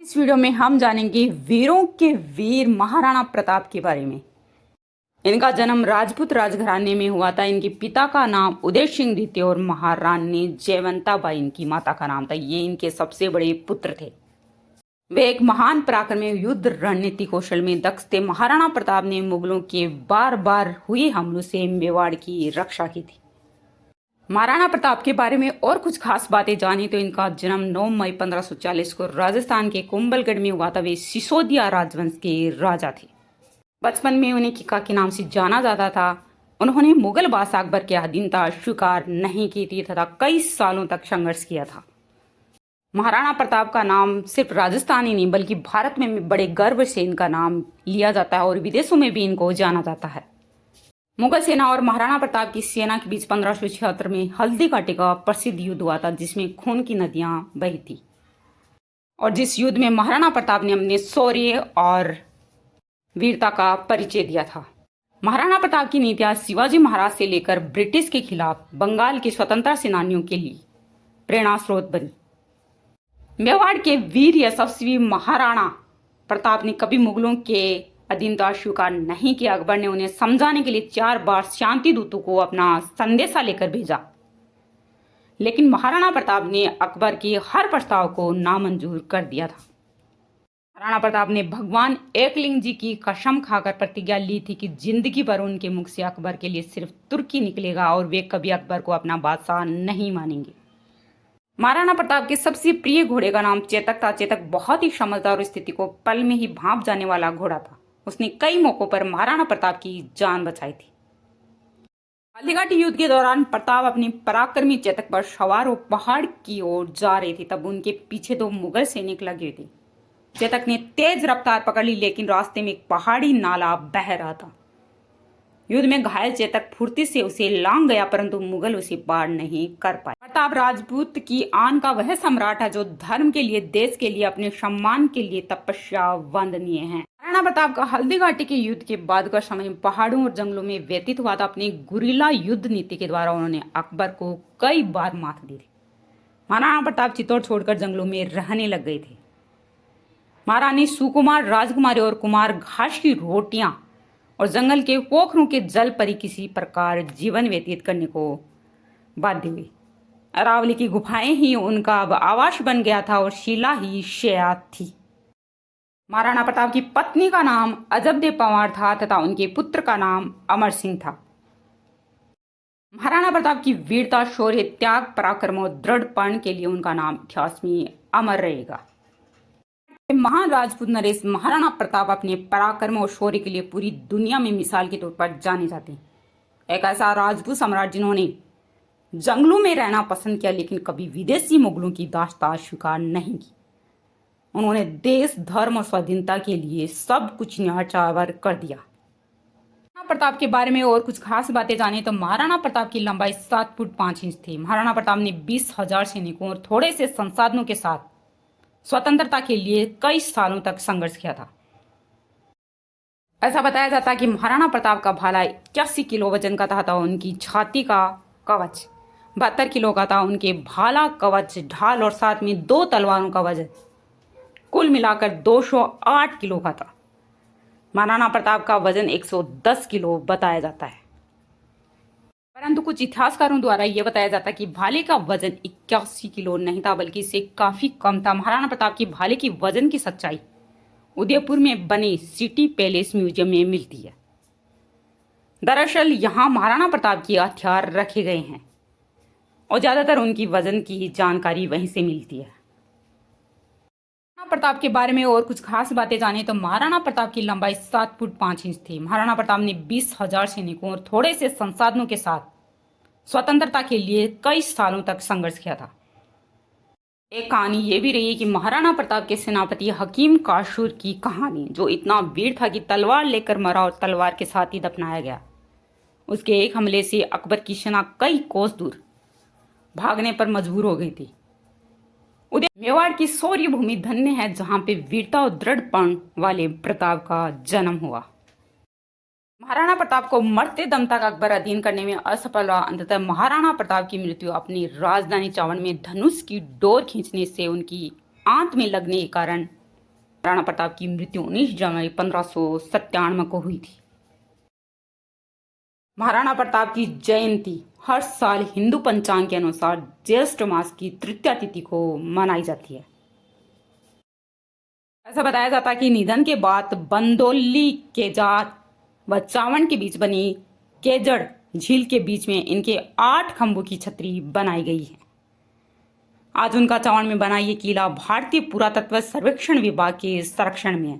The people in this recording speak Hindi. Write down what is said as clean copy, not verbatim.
इस वीडियो में हम जानेंगे वीरों के वीर महाराणा प्रताप के बारे में। इनका जन्म राजपूत राजघराने में हुआ था। इनके पिता का नाम उदय सिंह द्वितीय और महारानी जयवंताबाई इनकी माता का नाम था। ये इनके सबसे बड़े पुत्र थे। वे एक महान पराक्रमी युद्ध रणनीति कौशल में दक्ष थे। महाराणा प्रताप ने मुगलों के बार बार हुए हमलों से मेवाड़ की रक्षा की थी। महाराणा प्रताप के बारे में और कुछ खास बातें जानी तो इनका जन्म 9 मई 1540 को राजस्थान के कुंभलगढ़ में हुआ था। वे सिसोदिया राजवंश के राजा थे। बचपन में उन्हें किका के नाम से जाना जाता था। उन्होंने मुगल बादशाह अकबर की अधीनता स्वीकार नहीं की थी तथा कई सालों तक संघर्ष किया था। महाराणा प्रताप का नाम सिर्फ राजस्थान ही नहीं बल्कि भारत में बड़े गर्व से इनका नाम लिया जाता है और विदेशों में भी इनको जाना जाता है। मुगल सेना और महाराणा प्रताप की सेना के बीच 1576 में हल्दी घाटी का प्रसिद्ध युद्ध हुआ था, जिसमें खून की नदियां बही थी और जिस युद्ध में महाराणा प्रताप ने अपने शौर्य और वीरता का परिचय दिया था। महाराणा प्रताप की नीतियां शिवाजी महाराज से लेकर ब्रिटिश के खिलाफ बंगाल के स्वतंत्रता सेनानियों के लिए प्रेरणा स्रोत बनी। मेवाड़ के वीर यशस्वी महाराणा प्रताप ने कभी मुगलों के अधीनता स्वीकार नहीं किया। अकबर ने उन्हें समझाने के लिए 4 बार शांति दूतों को अपना संदेशा लेकर भेजा, लेकिन महाराणा प्रताप ने अकबर के हर प्रस्ताव को नामंजूर कर दिया था। महाराणा प्रताप ने भगवान एकलिंग जी की कसम खाकर प्रतिज्ञा ली थी कि जिंदगी भर उनके मुख से अकबर के लिए सिर्फ तुर्की निकलेगा और वे कभी अकबर को अपना बादशाह नहीं मानेंगे। महाराणा प्रताप के सबसे प्रिय घोड़े का नाम चेतक था। चेतक बहुत ही समझदार और स्थिति को पल में ही भांप जाने वाला घोड़ा था। उसने कई मौकों पर महाराणा प्रताप की जान बचाई थी। हल्दीघाटी युद्ध के दौरान प्रताप अपनी पराक्रमी चेतक पर सवार हो पहाड़ की ओर जा रहे थे, तब उनके पीछे 2 मुगल सैनिक लगे थे। चेतक ने तेज रफ्तार पकड़ ली, लेकिन रास्ते में एक पहाड़ी नाला बह रहा था। युद्ध में घायल चेतक फुर्ती से उसे लांग गया, परंतु मुगल उसे पार नहीं कर पाए। प्रताप राजपूत की आन का वह सम्राट है जो धर्म के लिए, देश के लिए, अपने सम्मान के लिए तपस्या वंदनीय है। महाराणा प्रताप का हल्दी घाटी के युद्ध के बाद का समय पहाड़ों और जंगलों में व्यतीत हुआ था। अपनी गुरिल्ला युद्ध नीति के द्वारा उन्होंने अकबर को कई बार मात दी थी। महाराणा प्रताप चित्तौड़ छोड़कर जंगलों में रहने लग गए थे। महारानी सुकुमार, राजकुमारी और कुमार घास की रोटियां और जंगल के पोखरों के जल पर ही किसी प्रकार जीवन व्यतीत करने को बाध्य हुई। अरावली की गुफाएं ही उनका अब आवास बन गया था और शिला ही शया थी। महाराणा प्रताप की पत्नी का नाम अजबदेव पंवार था तथा उनके पुत्र का नाम अमर सिंह था। महाराणा प्रताप की वीरता, शौर्य, त्याग, पराक्रम और दृढ़पन के लिए उनका नाम इतिहास में अमर रहेगा। महान राजपूत नरेश महाराणा प्रताप अपने पराक्रम और शौर्य के लिए पूरी दुनिया में मिसाल के तौर पर जाने जाते हैं। एक ऐसा राजपूत सम्राट जिन्होंने जंगलों में रहना पसंद किया, लेकिन कभी विदेशी मुगलों की दास्तान स्वीकार नहीं की। उन्होंने देश, धर्म और स्वाधीनता के लिए सब कुछ न्यौछावर कर दिया। महाराणा प्रताप के बारे में और कुछ खास बातें जाने तो महाराणा प्रताप की लंबाई 7 फुट 5 इंच थी। महाराणा प्रताप ने 20,000 सैनिकों और थोड़े से संसाधनों के साथ स्वतंत्रता के लिए कई सालों तक संघर्ष किया था। ऐसा बताया जाता है कि महाराणा प्रताप का भाला 81 किलो वजन का था। उनकी छाती का कवच 72 किलो का था। उनके भाला, कवच, ढाल और साथ में 2 तलवारों का वजन कुल मिलाकर 208 किलो का था। महाराणा प्रताप का वजन 110 किलो बताया जाता है, परंतु कुछ इतिहासकारों द्वारा यह बताया जाता है कि भाले का वजन 81 किलो नहीं था, बल्कि इससे काफी कम था। महाराणा प्रताप की भाले की वजन की सच्चाई उदयपुर में बने सिटी पैलेस म्यूजियम में मिलती है। दरअसल यहाँ महाराणा प्रताप के हथियार रखे गए हैं और ज्यादातर उनकी वजन की जानकारी वहीं से मिलती है। महाराणा प्रताप के बारे में और कुछ खास बातें जाने तो महाराणा प्रताप की लंबाई 7 फुट 5 इंच थी। महाराणा प्रताप ने 20,000 सैनिकों और थोड़े से संसाधनों के साथ स्वतंत्रता के लिए कई सालों तक संघर्ष किया था। एक कहानी ये भी रही है कि महाराणा प्रताप के सेनापति हकीम काशूर की कहानी, जो इतना वीर था कि तलवार लेकर मरा और तलवार के साथ ही दफनाया गया। उसके एक हमले से अकबर की सेना कई कोस दूर भागने पर मजबूर हो गई थी। उदय मेवाड़ की शौर्य भूमि धन्य है, जहां पे वीरता और दृढ़पन वाले प्रताप का जन्म हुआ। महाराणा प्रताप को मरते दम तक अकबर अधीन करने में असफल रहा। अंततः महाराणा प्रताप की मृत्यु अपनी राजधानी चावड़ में धनुष की डोर खींचने से उनकी आंत में लगने के कारण महाराणा प्रताप की मृत्यु 19 जनवरी 1597 को हुई थी। महाराणा प्रताप की जयंती हर साल हिंदू पंचांग के अनुसार ज्येष्ठ मास की तृतीया तिथि को मनाई जाती है। ऐसा बताया जाता है कि निधन के बाद बंदोली केजार व चावंड के बीच बनी केजड़ झील के बीच में इनके 8 खंभों की छतरी बनाई गई है। आज उनका चावंड में बना ये किला भारतीय पुरातत्व सर्वेक्षण विभाग के संरक्षण में है।